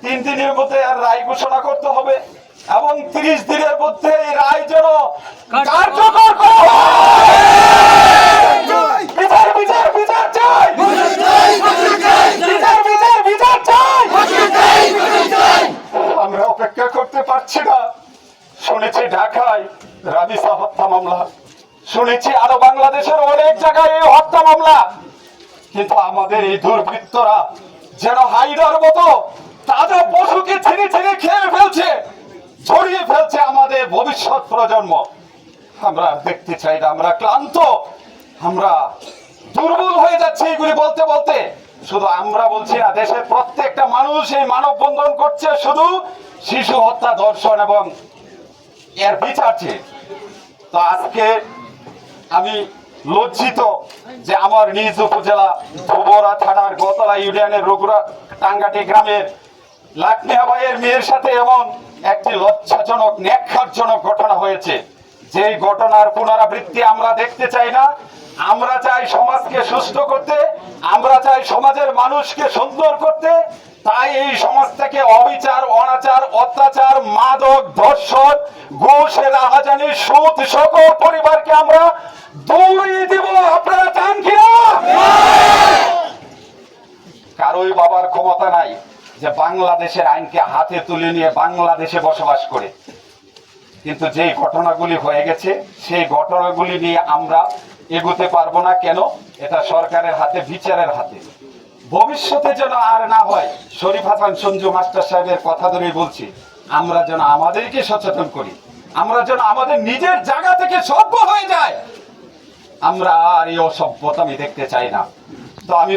3 দিনের মধ্যে আর রায় ঘোষণা করতে হবে এবং 30 দিনের মধ্যে এই রায় যেন কার্যকর করা হয়। বিচার বিচার বিচার চাই, বিচার বিচার বিচার চাই। আমরা অপেক্ষা করতে পারছি না। শুনেছি ঢাকায় রাবিসা হত্যা মামলা, শুনেছি আরো বাংলাদেশের অনেক জায়গায় এই হত্যা মামলা, কিন্তু আমাদের এই দুর্বৃত্তরা যেন হাইডার মতো তাদের পশুকে ছিঁড়ে ছিঁড়ে খেয়ে ফেলছে, ছড়িয়ে ফেলছে আমাদের ভবিষ্যৎ প্রজন্ম। আমরা দেখতে চাই না, আমরা ক্লান্ত, আমরা দুর্বল হয়ে যাচ্ছে এগুলি বলতে বলতে। শুধু আমরা বলছি না, দেশের প্রত্যেকটা মানুষ এই মানববন্ধন করছে শুধু শিশু হত্যা, ধর্ষণ এবং এর বিচার চেয়ে। তো আজকে আমি লজ্জিত যে আমার নিজ উপজেলা ধুবরা থানার গোতলা ইউনিয়নের রঘুরা টাঙ্গাটি গ্রামের লাকমিয়া ভাইয়ের মেয়ের সাথে এমন একটি লজ্জাজনক ন্যাক্কারজনক ঘটনা হয়েছে, যেই ঘটনার পুনরাবৃত্তি আমরা দেখতে চাই না। আমরা চাই সমাজকে সুস্থ করতে, আমরা চাই সমাজের মানুষকে সুন্দর করতে। তাই এই সমাজ থেকে অবিচার, অনাচার, অত্যাচার, মাদক, ধর্ষণ, ঘুষের রাহাজানি, সুদ সকল পরিবারকে আমরা দৌড়িয়ে দিব। আপনারা চান কিনা? কারোই বাবার ক্ষমতা নাই যে বাংলাদেশের আইনকে হাতে তুলে নিয়ে বাংলাদেশে বসবাস করে, কিন্তু যে ঘটনাগুলি হয়ে গেছে সেই ঘটনাগুলি নিয়ে আমরা এগোতে পারবো না। কেন? এটা সরকারের হাতে, বিচারের হাতে। ভবিষ্যতে যেন আর না হয়, শরীফ হাসান সঞ্জু মাস্টার সাহেবের কথা ধরেই বলছি, আমরা যেন আমাদেরকে সচেতন করি, আমরা যেন আমাদের নিজের জায়গা থেকে সভ্য হয়ে যায়। আমরা আর এই অসভ্যতা আমি দেখতে চাই না। তো আমি